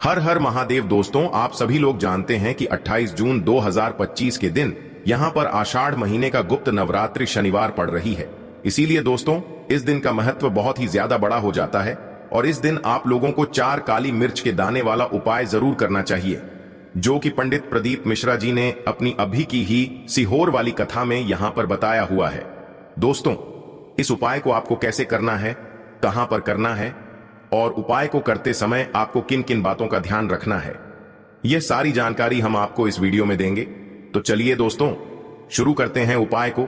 हर हर महादेव। दोस्तों, आप सभी लोग जानते हैं कि 28 जून 2025 के दिन यहाँ पर आषाढ़ महीने का गुप्त नवरात्रि शनिवार पड़ रही है। इसीलिए दोस्तों, इस दिन का महत्व बहुत ही ज्यादा बड़ा हो जाता है और इस दिन आप लोगों को 4 काली मिर्च के दाने वाला उपाय जरूर करना चाहिए, जो कि पंडित प्रदीप मिश्रा जी ने अपनी अभी की ही सीहोर वाली कथा में यहाँ पर बताया हुआ है। दोस्तों, इस उपाय को आपको कैसे करना है, कहां पर करना है और उपाय को करते समय आपको किन किन बातों का ध्यान रखना है, यह सारी जानकारी हम आपको इस वीडियो में देंगे। तो चलिए दोस्तों, शुरू करते हैं उपाय को।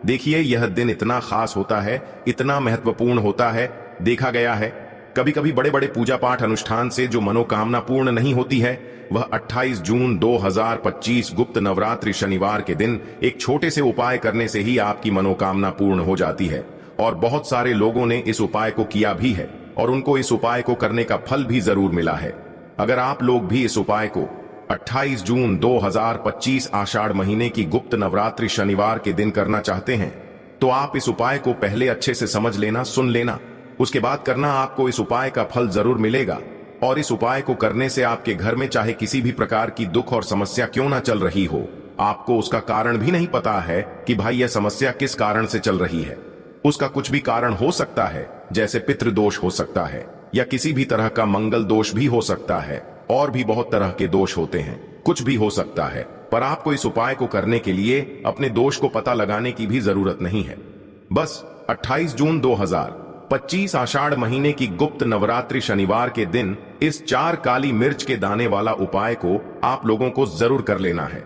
देखिए, यह दिन इतना खास होता है, इतना महत्वपूर्ण होता है। देखा गया है कभी कभी बड़े बड़े पूजा पाठ अनुष्ठान से जो मनोकामना पूर्ण नहीं होती है, वह 28 जून 2025 गुप्त नवरात्रि शनिवार के दिन एक छोटे से उपाय करने से ही आपकी मनोकामना पूर्ण हो जाती है। और बहुत सारे लोगों ने इस उपाय को किया भी है और उनको इस उपाय को करने का फल भी जरूर मिला है। अगर आप लोग भी इस उपाय को 28 जून 2025 आषाढ़ महीने की गुप्त नवरात्रि शनिवार के दिन करना चाहते हैं, तो आप इस उपाय को पहले अच्छे से समझ लेना, सुन लेना, उसके बाद करना। आपको इस उपाय का फल जरूर मिलेगा। और इस उपाय को करने से आपके घर में चाहे किसी भी प्रकार की दुख और समस्या क्यों ना चल रही हो, आपको उसका कारण भी नहीं पता है कि भाई यह समस्या किस कारण से चल रही है, उसका कुछ भी कारण हो सकता है, जैसे पितृदोष हो सकता है या किसी भी तरह का मंगल दोष भी हो सकता है, और भी बहुत तरह के दोष होते हैं, कुछ भी हो सकता है। पर आपको इस उपाय को करने के लिए अपने दोष को पता लगाने की भी जरूरत नहीं है। बस 28 जून 2025 आषाढ़ महीने की गुप्त नवरात्रि शनिवार के दिन इस 4 काली मिर्च के दाने वाला उपाय को आप लोगों को जरूर कर लेना है।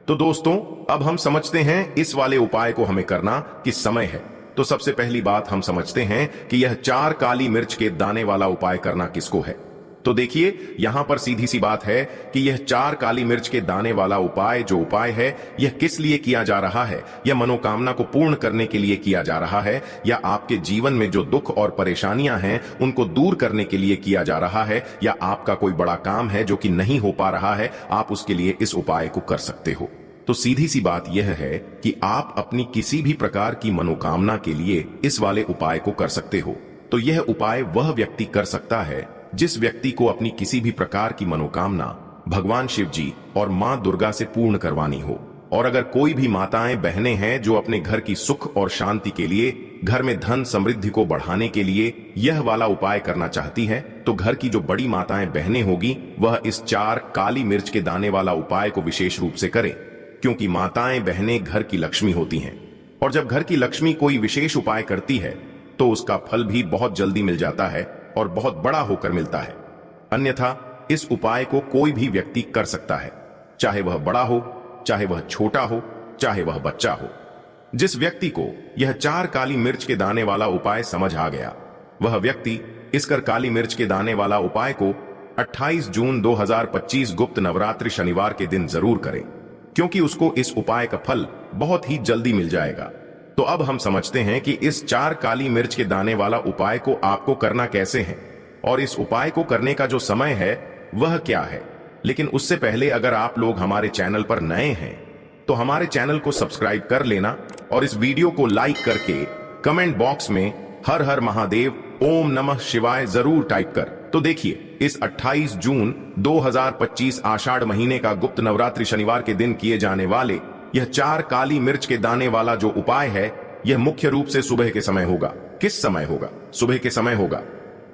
तो दोस्तों, अब हम समझते हैं इस वाले उपाय को हमें करना किस समय है। तो सबसे पहली बात हम समझते हैं कि यह 4 काली मिर्च के दाने वाला उपाय करना किसको है। तो देखिए, यहां पर सीधी सी बात है कि यह 4 काली मिर्च के दाने वाला उपाय जो उपाय है, यह किस लिए किया जा रहा है। यह मनोकामना को पूर्ण करने के लिए किया जा रहा है, या आपके जीवन में जो दुख और परेशानियां हैं उनको दूर करने के लिए किया जा रहा है, या आपका कोई बड़ा काम है जो कि नहीं हो पा रहा है, आप उसके लिए इस उपाय को कर सकते हो। तो सीधी सी बात यह है कि आप अपनी किसी भी प्रकार की मनोकामना के लिए इस वाले उपाय को कर सकते हो। तो यह उपाय वह व्यक्ति कर सकता है जिस व्यक्ति को अपनी किसी भी प्रकार की मनोकामना भगवान शिव जी और मां दुर्गा से पूर्ण करवानी हो। और अगर कोई भी माताएं बहनें हैं जो अपने घर की सुख और शांति के लिए, घर में धन समृद्धि को बढ़ाने के लिए यह वाला उपाय करना चाहती हैं, तो घर की जो बड़ी माताएं बहनें होगी वह इस 4 काली मिर्च के दाने वाला उपाय को विशेष रूप से करें, क्योंकि माताएं बहनें घर की लक्ष्मी होती हैं। और जब घर की लक्ष्मी कोई विशेष उपाय करती है तो उसका फल भी बहुत जल्दी मिल जाता है और बहुत बड़ा होकर मिलता है। अन्यथा इस उपाय को कोई भी व्यक्ति कर सकता है, चाहे वह बड़ा हो, चाहे वह छोटा हो, चाहे वह बच्चा हो। जिस व्यक्ति को यह 4 काली मिर्च के दाने वाला उपाय समझ आ गया, वह व्यक्ति इस काली मिर्च के दाने वाला उपाय को 28 जून 2025 गुप्त नवरात्रि शनिवार के दिन जरूर करे, क्योंकि उसको इस उपाय का फल बहुत ही जल्दी मिल जाएगा। तो अब हम समझते हैं कि इस 4 काली मिर्च के दाने वाला उपाय को आपको करना कैसे है और इस उपाय को करने का जो समय है वह क्या है। लेकिन उससे पहले, अगर आप लोग हमारे चैनल पर नए हैं तो हमारे चैनल को सब्सक्राइब कर लेना और इस वीडियो को लाइक करके कमेंट बॉक्स में हर हर महादेव, ओम नमः शिवाय जरूर टाइप कर। तो देखिए, इस 28 जून 2025 आषाढ़ महीने का गुप्त नवरात्रि शनिवार के दिन किए जाने वाले यह 4 काली मिर्च के दाने वाला जो उपाय है, यह मुख्य रूप से सुबह के समय होगा। किस समय होगा? सुबह के समय होगा।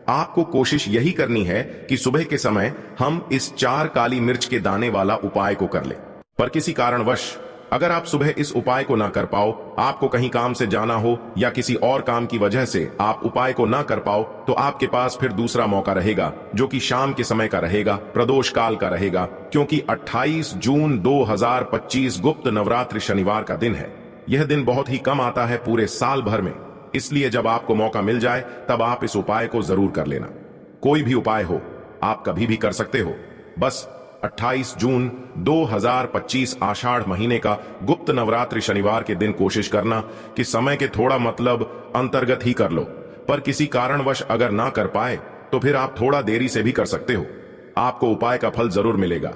आपको कोशिश यही करनी है कि सुबह के समय हम इस 4 काली मिर्च के दाने वाला उपाय को कर ले। पर किसी कारणवश अगर आप सुबह इस उपाय को ना कर पाओ, आपको कहीं काम से जाना हो या किसी और काम की वजह से आप उपाय को ना कर पाओ, तो आपके पास फिर दूसरा मौका रहेगा, जो कि शाम के समय का रहेगा, प्रदोष काल का रहेगा, क्योंकि 28 जून 2025 गुप्त नवरात्रि शनिवार का दिन है। यह दिन बहुत ही कम आता है पूरे साल भर में, इसलिए जब आपको मौका मिल जाए तब आप इस उपाय को जरूर कर लेना। कोई भी उपाय हो, आप कभी भी कर सकते हो। बस 28 जून 2025 आषाढ़ महीने का गुप्त नवरात्रि शनिवार के दिन कोशिश करना कि समय के थोड़ा मतलब अंतर्गत ही कर लो। पर किसी कारणवश अगर ना कर पाए तो फिर आप थोड़ा देरी से भी कर सकते हो, आपको उपाय का फल जरूर मिलेगा।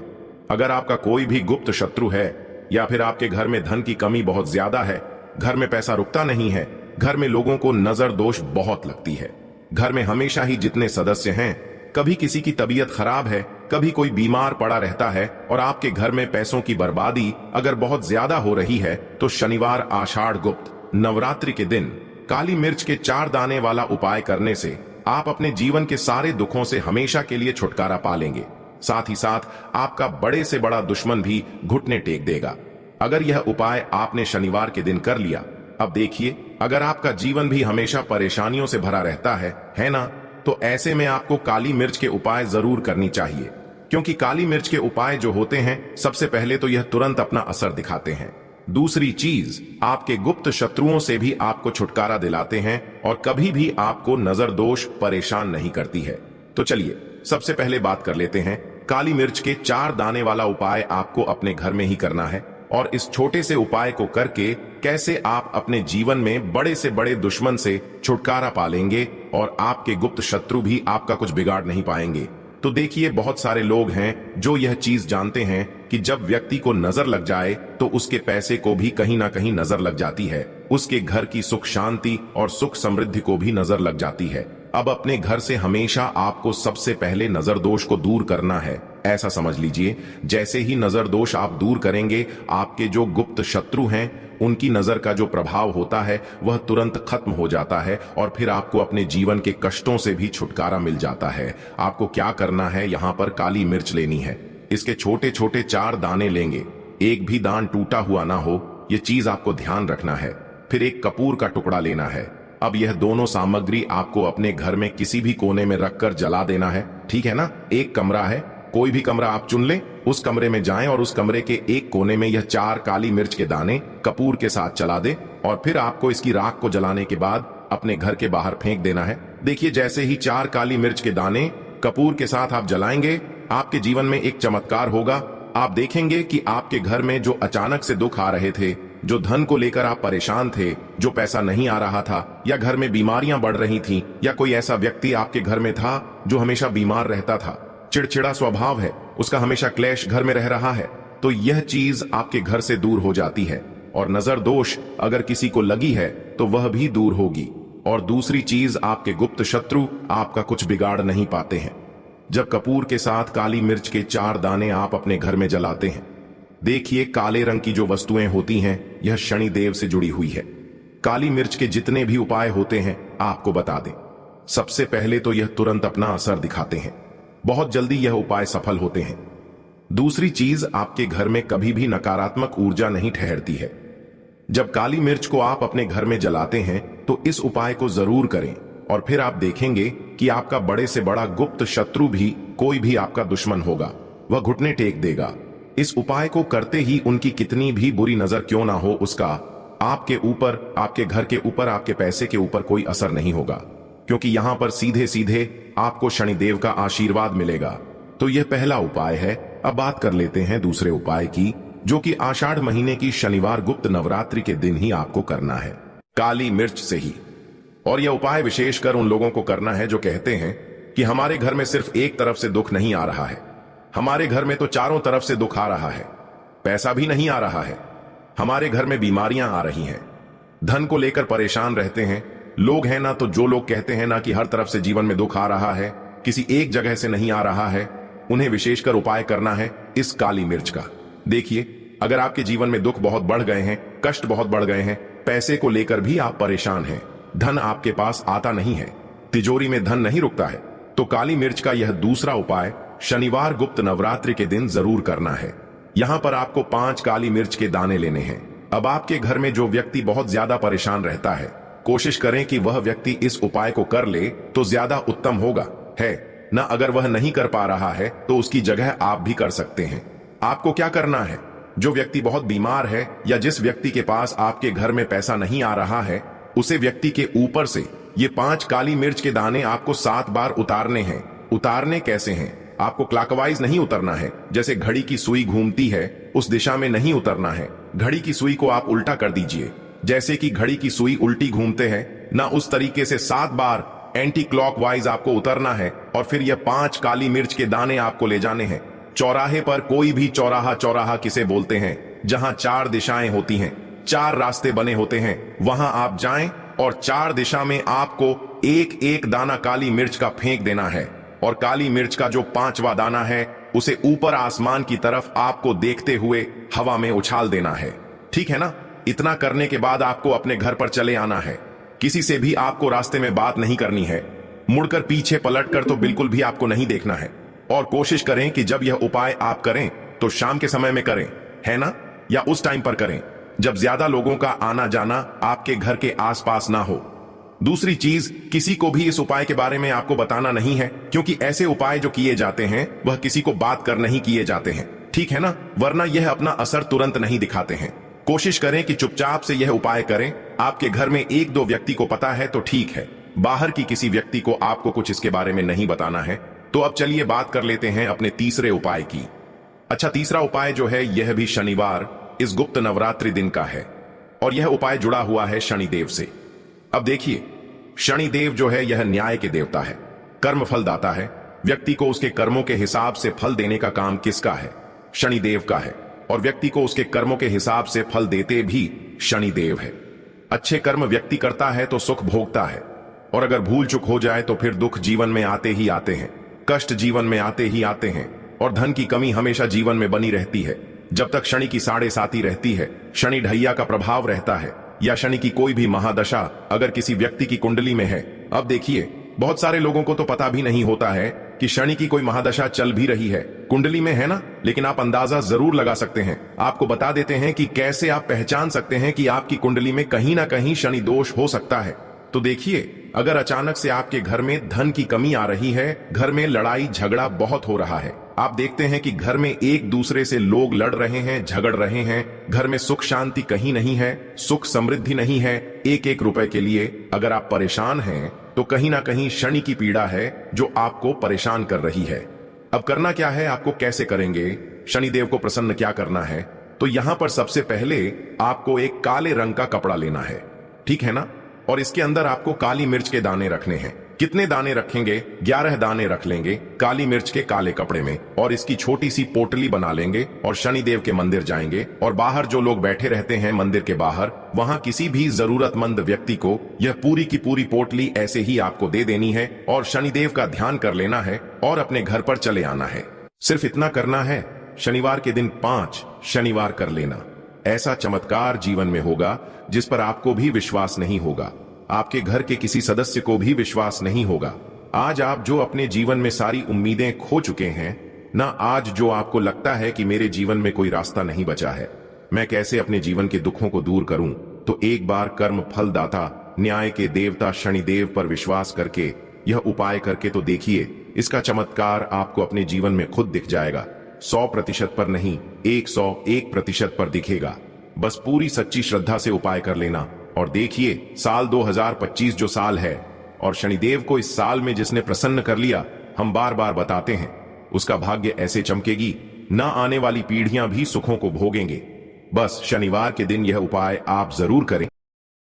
अगर आपका कोई भी गुप्त शत्रु है, या फिर आपके घर में धन की कमी बहुत ज्यादा है, घर में पैसा रुकता नहीं है, घर में लोगों को नजर दोष बहुत लगती है, घर में हमेशा ही जितने सदस्य हैं, कभी किसी की तबीयत खराब है कभी कोई बीमार पड़ा रहता है और आपके घर में पैसों की बर्बादी अगर बहुत ज्यादा हो रही है, तो शनिवार आषाढ़ गुप्त नवरात्रि के दिन काली मिर्च के 4 दाने वाला उपाय करने से आप अपने जीवन के सारे दुखों से हमेशा के लिए छुटकारा पा लेंगे। साथ ही साथ आपका बड़े से बड़ा दुश्मन भी घुटने टेक देगा। अगर यह उपाय आपने शनिवार के दिन कर लिया, अब देखिए, अगर आपका जीवन भी हमेशा परेशानियों से भरा रहता है ना, तो ऐसे में आपको काली मिर्च के उपाय जरूर करनी चाहिए। क्योंकि काली मिर्च के उपाय जो होते हैं, सबसे पहले तो यह तुरंत अपना असर दिखाते हैं। दूसरी चीज, आपके गुप्त शत्रुओं से भी आपको छुटकारा दिलाते हैं और कभी भी आपको नजर दोष परेशान नहीं करती है। तो चलिए सबसे पहले बात कर लेते हैं, काली मिर्च के 4 दाने वाला उपाय आपको अपने घर में ही करना है। और इस छोटे से उपाय को करके कैसे आप अपने जीवन में बड़े से बड़े दुश्मन से छुटकारा पा लेंगे और आपके गुप्त शत्रु भी आपका कुछ बिगाड़ नहीं पाएंगे। तो देखिए, बहुत सारे लोग हैं जो यह चीज जानते हैं कि जब व्यक्ति को नजर लग जाए तो उसके पैसे को भी कहीं ना कहीं नजर लग जाती है, उसके घर की सुख शांति और सुख समृद्धि को भी नजर लग जाती है। अब अपने घर से हमेशा आपको सबसे पहले नजर दोष को दूर करना है। ऐसा समझ लीजिए, जैसे ही नजर दोष आप दूर करेंगे, आपके जो गुप्त शत्रु हैं उनकी नजर का जो प्रभाव होता है वह तुरंत खत्म हो जाता है और फिर आपको अपने जीवन के कष्टों से भी छुटकारा मिल जाता है। आपको क्या करना है, यहाँ पर काली मिर्च लेनी है। इसके छोटे छोटे 4 दाने लेंगे, एक भी दान टूटा हुआ ना हो, ये चीज आपको ध्यान रखना है। फिर एक कपूर का टुकड़ा लेना है। अब यह दोनों सामग्री आपको अपने घर में किसी भी कोने में रखकर जला देना है, ठीक है ना। एक कमरा है, कोई भी कमरा आप चुन लें, उस कमरे में जाएं और उस कमरे के एक कोने में यह 4 काली मिर्च के दाने कपूर के साथ चला दें और फिर आपको इसकी राख को जलाने के बाद अपने घर के बाहर फेंक देना है। देखिए, जैसे ही 4 काली मिर्च के दाने कपूर के साथ आप जलाएंगे, आपके जीवन में एक चमत्कार होगा। आप देखेंगे कि आपके घर में जो अचानक से दुख आ रहे थे, जो धन को लेकर आप परेशान थे, जो पैसा नहीं आ रहा था, या घर में बीमारियां बढ़ रही थीं, या कोई ऐसा व्यक्ति आपके घर में था जो हमेशा बीमार रहता था, चिड़चिड़ा स्वभाव है, उसका हमेशा क्लेश घर में रह रहा है, तो यह चीज आपके घर से दूर हो जाती है। और नजर दोष अगर किसी को लगी है तो वह भी दूर होगी। और दूसरी चीज, आपके गुप्त शत्रु आपका कुछ बिगाड़ नहीं पाते हैं। जब कपूर के साथ काली मिर्च के 4 दाने आप अपने घर में जलाते हैं, देखिए, काले रंग की जो वस्तुएं होती हैं, यह शनि देव से जुड़ी हुई है। काली मिर्च के जितने भी उपाय होते हैं आपको बता दें, सबसे पहले तो यह तुरंत अपना असर दिखाते हैं, बहुत जल्दी यह उपाय सफल होते हैं। दूसरी चीज, आपके घर में कभी भी नकारात्मक ऊर्जा नहीं ठहरती है। जब काली मिर्च को आप अपने घर में जलाते हैं तो इस उपाय को जरूर करें और फिर आप देखेंगे कि आपका बड़े से बड़ा गुप्त शत्रु भी, कोई भी आपका दुश्मन होगा, वह घुटने टेक देगा। इस उपाय को करते ही उनकी कितनी भी बुरी नजर क्यों ना हो, उसका आपके ऊपर, आपके घर के ऊपर, आपके पैसे के ऊपर कोई असर नहीं होगा, क्योंकि यहां पर सीधे सीधे आपको शनिदेव का आशीर्वाद मिलेगा। तो यह पहला उपाय है। अब बात कर लेते हैं दूसरे उपाय की, जो कि आषाढ़ महीने की शनिवार गुप्त नवरात्रि के दिन ही आपको करना है, काली मिर्च से ही। और यह उपाय विशेषकर उन लोगों को करना है जो कहते हैं कि हमारे घर में सिर्फ एक तरफ से दुख नहीं आ रहा है, हमारे घर में तो चारों तरफ से दुख आ रहा है, पैसा भी नहीं आ रहा है, हमारे घर में बीमारियां आ रही हैं, धन को लेकर परेशान रहते हैं। लोग हैं ना, तो जो लोग कहते हैं ना कि हर तरफ से जीवन में दुख आ रहा है, किसी एक जगह से नहीं आ रहा है, उन्हें विशेषकर उपाय करना है इस काली मिर्च का। देखिए, अगर आपके जीवन में दुख बहुत बढ़ गए हैं, कष्ट बहुत बढ़ गए हैं, पैसे को लेकर भी आप परेशान हैं, धन आपके पास आता नहीं है, तिजोरी में धन नहीं रुकता है, तो काली मिर्च का यह दूसरा उपाय शनिवार गुप्त नवरात्रि के दिन जरूर करना है। यहां पर आपको 5 काली मिर्च के दाने लेने हैं। अब आपके घर में जो व्यक्ति बहुत ज्यादा परेशान रहता है, कोशिश करें कि वह व्यक्ति इस उपाय को कर ले तो ज्यादा उत्तम होगा, है ना। अगर वह नहीं कर पा रहा है तो उसकी जगह आप भी कर सकते हैं। आपको क्या करना है, जो व्यक्ति बहुत बीमार है या जिस व्यक्ति के पास आपके घर में पैसा नहीं आ रहा है, उसे व्यक्ति के ऊपर से ये 5 काली मिर्च के दाने आपको 7 बार उतारने हैं। उतारने कैसे हैं, आपको क्लॉकवाइज नहीं उतरना है, जैसे घड़ी की सुई घूमती है उस दिशा में नहीं उतरना है। घड़ी की सुई को आप उल्टा कर दीजिए, जैसे कि घड़ी की सुई उल्टी घूमते हैं ना, उस तरीके से 7 बार एंटी क्लॉकवाइज आपको उतरना है। और फिर यह 5 काली मिर्च के दाने आपको ले जाने हैं चौराहे पर। कोई भी चौराहा, चौराहा किसे बोलते हैं, जहां 4 दिशाएं होती हैं, 4 रास्ते बने होते हैं, वहां आप जाएं और 4 दिशा में आपको एक एक दाना काली मिर्च का फेंक देना है। और काली मिर्च का जो 5वां दाना है उसे ऊपर आसमान की तरफ आपको देखते हुए हवा में उछाल देना है। ठीक है ना? इतना करने के बाद आपको अपने घर पर चले आना है। किसी से भी आपको रास्ते में बात नहीं करनी है। मुड़कर पीछे पलटकर तो बिल्कुल भी आपको नहीं देखना है। और कोशिश करें कि जब यह उपाय आप करें तो शाम के समय में करें, है ना? या उस टाइम पर करें जब ज्यादा लोगों का आना जाना आपके घर के आसपास ना हो। दूसरी चीज, किसी को भी इस उपाय के बारे में आपको बताना नहीं है, क्योंकि ऐसे उपाय जो किए जाते हैं वह किसी को बात कर नहीं किए जाते हैं। ठीक है ना? वरना यह अपना असर तुरंत नहीं दिखाते हैं। कोशिश करें कि चुपचाप से यह उपाय करें। आपके घर में एक दो व्यक्ति को पता है तो ठीक है, बाहर की किसी व्यक्ति को आपको कुछ इसके बारे में नहीं बताना है। तो अब चलिए बात कर लेते हैं अपने तीसरे उपाय की। अच्छा, तीसरा उपाय जो है यह भी शनिवार इस गुप्त नवरात्रि दिन का है और यह उपाय जुड़ा हुआ है शनिदेव से। अब देखिए, शनिदेव जो है यह न्याय के देवता है, कर्म फल दाता है। व्यक्ति को उसके कर्मों के हिसाब से फल देने का काम किसका है? शनिदेव का है। और व्यक्ति को उसके कर्मों के हिसाब से फल देते भी शनिदेव है। अच्छे कर्म व्यक्ति करता है तो सुख भोगता है, और अगर भूल चूक हो जाए तो फिर दुख जीवन में आते ही आते हैं, कष्ट जीवन में आते ही आते हैं, और धन की कमी हमेशा जीवन में बनी रहती है। जब तक शनि की साढ़े साती रहती है, शनि ढैया का प्रभाव रहता है, या शनि की कोई भी महादशा अगर किसी व्यक्ति की कुंडली में है। अब देखिए, बहुत सारे लोगों को तो पता भी नहीं होता है कि शनि की कोई महादशा चल भी रही है, कुंडली में है ना, लेकिन आप अंदाजा जरूर लगा सकते हैं। आपको बता देते हैं कि कैसे आप पहचान सकते हैं कि आपकी कुंडली में कहीं ना कहीं शनि दोष हो सकता है। तो देखिए, अगर अचानक से आपके घर में धन की कमी आ रही है, घर में लड़ाई झगड़ा बहुत हो रहा है, आप देखते हैं कि घर में एक दूसरे से लोग लड़ रहे हैं, झगड़ रहे हैं, घर में सुख शांति कहीं नहीं है, सुख समृद्धि नहीं है, एक एक रुपए के लिए अगर आप परेशान हैं तो कहीं ना कहीं शनि की पीड़ा है जो आपको परेशान कर रही है। अब करना क्या है, आपको कैसे करेंगे, शनिदेव को प्रसन्न क्या करना है? तो यहां पर सबसे पहले आपको एक काले रंग का कपड़ा लेना है, ठीक है ना? और इसके अंदर आपको काली मिर्च के दाने रखने हैं। कितने दाने रखेंगे? 11 दाने रख लेंगे काली मिर्च के काले कपड़े में, और इसकी छोटी सी पोटली बना लेंगे और शनिदेव के मंदिर जाएंगे, और बाहर जो लोग बैठे रहते हैं मंदिर के बाहर, वहां किसी भी जरूरतमंद व्यक्ति को यह पूरी की पूरी पोटली ऐसे ही आपको दे देनी है, और शनिदेव का ध्यान कर लेना है और अपने घर पर चले आना है। सिर्फ इतना करना है। शनिवार के दिन 5 शनिवार कर लेना। ऐसा चमत्कार जीवन में होगा जिस पर आपको भी विश्वास नहीं होगा, आपके घर के किसी सदस्य को भी विश्वास नहीं होगा। आज आप जो अपने जीवन में सारी उम्मीदें खो चुके हैं ना, आज जो आपको लगता है कि मेरे जीवन में कोई रास्ता नहीं बचा है, मैं कैसे अपने जीवन के दुखों को दूर करूं, तो एक बार कर्म फल दाता न्याय के देवता शनिदेव पर विश्वास करके यह उपाय करके तो देखिए, इसका चमत्कार आपको अपने जीवन में खुद दिख जाएगा। 100% पर नहीं, 101% पर दिखेगा। बस पूरी सच्ची श्रद्धा से उपाय कर लेना, और देखिए, साल 2025 जो साल है, और शनिदेव को इस साल में जिसने प्रसन्न कर लिया, हम बार बार बताते हैं, उसका भाग्य ऐसे चमकेगी, ना आने वाली पीढ़ियां भी सुखों को भोगेंगे। बस शनिवार के दिन यह उपाय आप जरूर करें।